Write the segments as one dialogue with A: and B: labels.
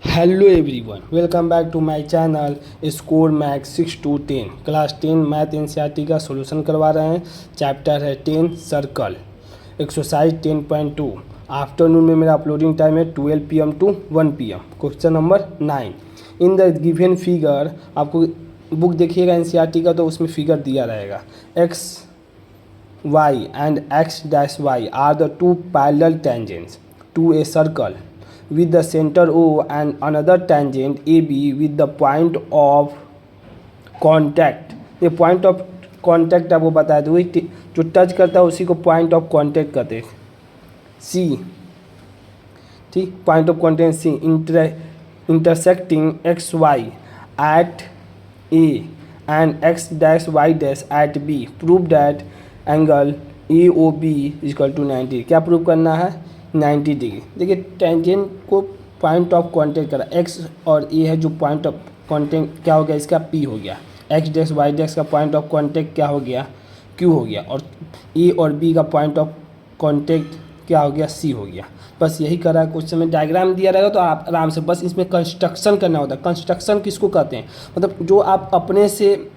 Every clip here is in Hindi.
A: Hello everyone, welcome back to my channel score max 6 to 10 class 10 math NCERT का सॉल्यूशन करवा रहे हैं। चैप्टर है 10 सर्कल, एक्सरसाइज 10.2। आफ्टरनून में मेरा अपलोडिंग टाइम है 12 PM to 1 PM। Question number 9, in the given figure, आपको बुक देखिएगा एनसीईआरटी का तो उसमें फिगर दिया रहेगा। X Y and X dash Y are the two parallel tangents to a circle with the center O and another tangent AB with the point of contact। ये point of contact आपको बताया था, वही जो टच करता है उसी को point of contact कहते हैं। C, ठीक, point of contact C intersecting XY at A and X dash Y dash at B, prove that angle AOB is equal to 90। क्या प्रूव करना है? 90 डिग्री। देखिए टेंजेंट को पॉइंट ऑफ कांटेक्ट करा, एक्स और ए है जो पॉइंट ऑफ कांटेक्ट क्या हो गया इसका पी हो गया, एक्स डैश वाई डैश का पॉइंट ऑफ कांटेक्ट क्या हो गया क्यू हो गया, और ए और बी का पॉइंट ऑफ कांटेक्ट क्या हो गया सी हो गया। बस यही करा है। क्वेश्चन में डायग्राम दिया रहेगा तो आप आराम से बस इसमें कंस्ट्रक्शन करना होता है। कंस्ट्रक्शन किसको कहते हैं? मतलब जो आप अपने से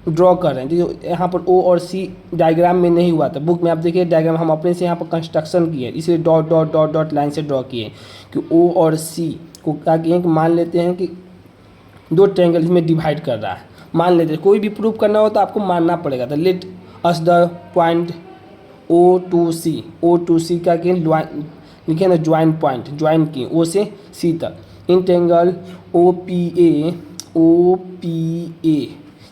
A: ड्रॉ कर रहे हैं। जो यहाँ पर ओ और सी डायग्राम में नहीं हुआ था, बुक में आप देखिए डायग्राम हम अपने से यहाँ पर कंस्ट्रक्शन किए, इसलिए dot dot dot dot line से ड्रॉ किए कि ओ और सी को क्या किए कि मान लेते हैं कि दो ट्रायंगल इसमें डिवाइड कर रहा है। मान लेते हैं कोई भी प्रूफ करना हो तो आपको मानना पड़ेगा। तो let us the point O to C क्या किए लिखे ना, ज्वाइन पॉइंट ज्वाइन किए ओ से सी तक। इन ट्रायंगल ओ पी ए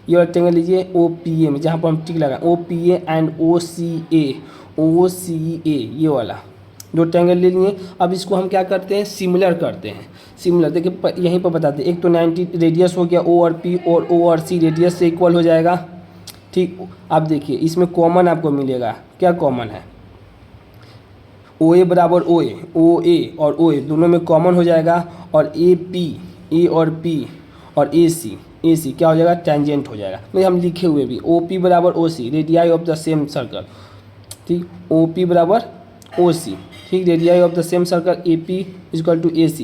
A: ये रेक्टेंगल लीजिए ओ पी ए में, जहाँ पर हम टिक लगाए ओ पी ए एंड ओ सी ए ये वाला दो ट्रायंगल ले लिए। अब इसको हम क्या करते हैं? सिमिलर करते हैं। सिमिलर देखिए यहीं पर बताते हैं, एक तो 90 रेडियस हो गया ओ और पी, और ओ और सी रेडियस से इक्वल हो जाएगा। ठीक, अब देखिए इसमें कॉमन आपको मिलेगा। क्या कॉमन है? ओ ए बराबर ओ ए और ओ ए दोनों में कॉमन हो जाएगा, और ए और पी और ए सी क्या हो जाएगा? टेंजेंट हो जाएगा। नहीं हम लिखे हुए भी ओ पी बराबर O C radii of the same circle. ठीक, ओ पी बराबर ओ सी, ठीक, radii of the same circle A P equal to A C,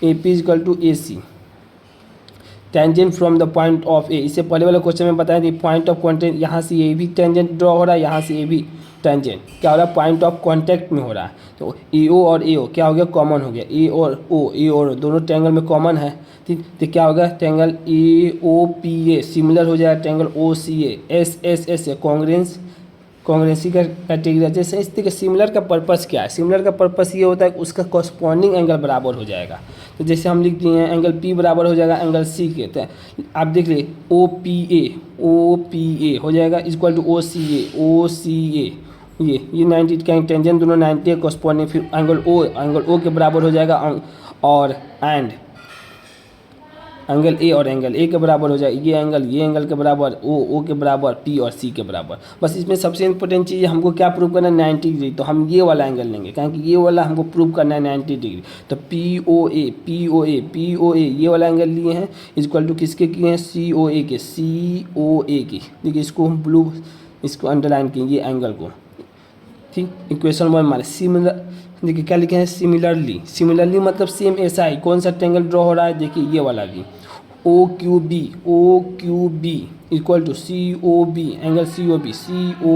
A: A P equal to A C, tangent from the point of A. इससे पहले वाले क्वेश्चन में बताया कि पॉइंट ऑफ कॉन्टेक्ट यहाँ से ए भी टेंजेंट ड्रॉ हो रहा है, यहाँ से ए भी टेंजेंट क्या हो रहा है? पॉइंट ऑफ कॉन्टैक्ट में हो रहा है। तो ए ओ और ए ओ क्या हो गया? कॉमन हो गया। ए और दोनों ट्रायंगल में कॉमन है। ठीक, तो क्या होगा? Triangle A O P A similar हो जाएगा ट्रायंगल ओ सी ए कॉन्ग्रेंसी का कैटेगरी। जैसे इस तरीके सिमिलर का पर्पस क्या है? सिमिलर का पर्पस ये होता है कि उसका कॉरस्पॉन्डिंग एंगल बराबर हो जाएगा। तो जैसे हम लिख दिए हैं एंगल पी बराबर हो जाएगा एंगल सी के। तो आप देख लीजिए ओ पी ए हो जाएगा इक्वल टू ओ सी ए ये 90 का टेंजेंट दोनों 90 कॉरस्पॉन्डिंग, फिर एंगल ओ के बराबर हो जाएगा, और एंड एंगल ए और एंगल ए के बराबर हो जाए, ये एंगल के बराबर ओ के बराबर पी और सी के बराबर। बस इसमें सबसे इंपॉर्टेंट चीज़ हमको क्या प्रूव करना है? 90 डिग्री। तो हम ये वाला एंगल लेंगे, क्योंकि ये वाला हमको प्रूव करना है 90 डिग्री। तो पी ओ ए ये वाला एंगल लिए हैं इक्वल टू किसके किए हैं? सी ओ ए की। देखिए इसको हम ब्लू इसको अंडरलाइन किए ये एंगल को। ठीक, इक्वेशन 1 माने सिमिलर। देखिए क्या लिखे हैं? सिमिलरली मतलब सेम ऐसा ही। कौन सा ट्रायंगल ड्रॉ हो रहा है? देखिए ये वाला भी O Q B equal to C O B, angle C O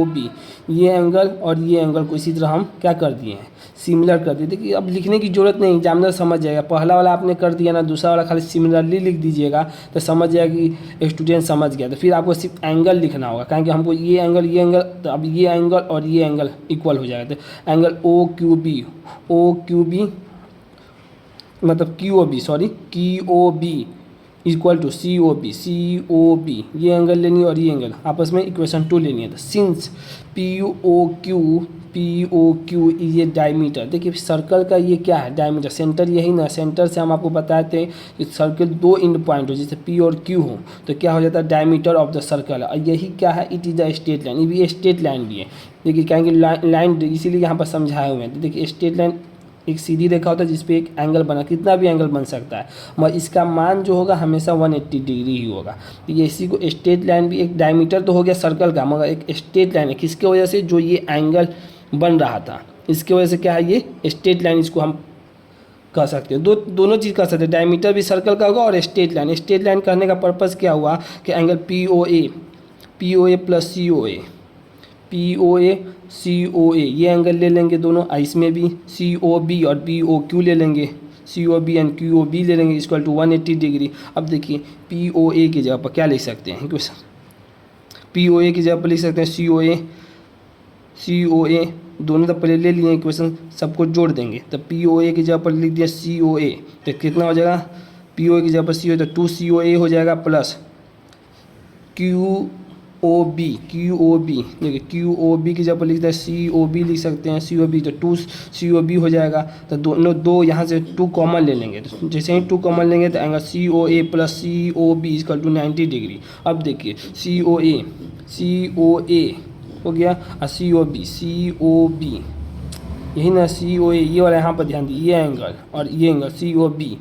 A: B ये एंगल और ये एंगल को इसी तरह हम क्या कर दिए हैं? सिमिलर कर दिए। देखिए अब लिखने की जरूरत नहीं, एग्जामिनर समझ जाएगा। पहला वाला आपने कर दिया ना, दूसरा वाला खाली सिमिलरली लिख दीजिएगा तो समझ जाएगा कि स्टूडेंट समझ गया। तो फिर आपको सिर्फ एंगल लिखना होगा, क्योंकि हमको ये एंगल तो अब ये एंगल और ये एंगल इक्वल हो जाएगा। तो एंगल ओ क्यू बी मतलब Q O B equal to C O B ये एंगल लेनी है और ये एंगल आपस में इक्वेशन 2 लेनी है। तो सिंस पी ओ क्यू ये डायमीटर। देखिए सर्कल का ये क्या है? डायमीटर। सेंटर यही ना, सेंटर से हम आपको बताए थे कि सर्कल दो एंड पॉइंट हो, जैसे पी और क्यू हो तो क्या हो जाता है? Diameter of the circle. और यही क्या है? It is the straight line. ये भी स्ट्रेट लाइन भी है। देखिए कहेंगे लाइन इसीलिए यहाँ पर समझाए हुए हैं। तो देखिए स्ट्रेट लाइन एक सीधी रेखा होता है जिसपे एक एंगल बना, कितना भी एंगल बन सकता है, मगर इसका मान जो होगा हमेशा 180 डिग्री ही होगा। तो ये इसी को स्ट्रेट लाइन भी एक डायमीटर तो हो गया सर्कल का, मगर एक स्ट्रेट लाइन है किसके वजह से? जो ये एंगल बन रहा था इसके वजह से क्या है? ये स्ट्रेट लाइन इसको हम कह सकते हो। दोनों चीज़ कह सकते हो, डायमीटर भी सर्कल का होगा और स्ट्रेट लाइन। स्ट्रेट लाइन करने का पर्पज़ क्या हुआ कि angle P O A plus C O A ये एंगल ले लेंगे दोनों, इसमें भी सी ओ बी और बी ओ क्यू ले लेंगे, C O B and Q O B ले लेंगे इक्वल टू 180 डिग्री। अब देखिए पी ओ ए की जगह पर क्या लिख सकते हैं क्वेश्चन, पी ओ ए की जगह पर लिख सकते हैं सी ओ ए दोनों तो पहले ले लिए इक्वेशन, सबको जोड़ देंगे तो पी ओ ए की जगह पर लिख दिया सी ओ ए, तो कितना हो जाएगा, पी ओ ए की जगह पर सी ओ ए तो 2 सी ओ ए हो जाएगा प्लस क्यू ओ बी देखिए क्यू ओ बी की जगह पर लिखते हैं सी ओ बी लिख सकते हैं, सी ओ बी तो 2 सी ओ बी हो जाएगा। तो दोनों दो यहाँ से 2 कॉमन ले लेंगे, तो जैसे ही 2 कॉमन लेंगे तो angle C O A plus C O B equal to 90 degree. अब देखिए सी ओ ए हो गया और सी ओ बी यही ना, सी ओ ए ये वाला यहाँ पर ध्यान दीजिए, ये एंगल और ये एंगल सी ओ बी।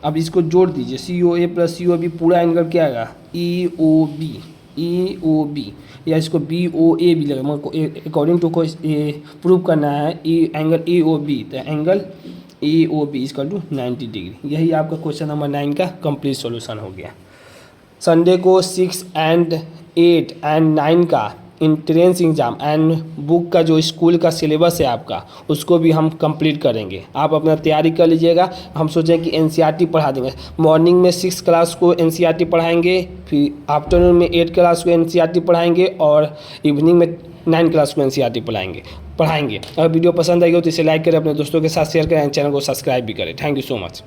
A: अब इसको जोड़ दीजिए, सी O A plus C O B पूरा एंगल क्या आएगा ई ओ बी, या इसको बी ओ ए भी लगेगा, मतलब अकॉर्डिंग टू को प्रूव करना है एंगल ए ओ बी, तो angle A O B equal to 90 degree. यही आपका क्वेश्चन नंबर 9 का कंप्लीट सॉल्यूशन हो गया। संडे को 6 and 8 and 9 का इंट्रेंस एग्ज़ाम एंड बुक का जो स्कूल का सिलेबस है आपका, उसको भी हम कंप्लीट करेंगे। आप अपना तैयारी कर लीजिएगा। हम सोचें कि एनसीईआरटी पढ़ा देंगे, मॉर्निंग में 6 क्लास को एनसीईआरटी पढ़ाएंगे, फिर आफ्टरनून में 8 क्लास को एनसीईआरटी पढ़ाएंगे और इवनिंग में 9 क्लास को एनसीईआरटी पढ़ाएंगे। अगर वीडियो पसंद आई हो तो इसे लाइक करें, अपने दोस्तों के साथ शेयर करें, चैनल को सब्सक्राइब भी करें। Thank you so much.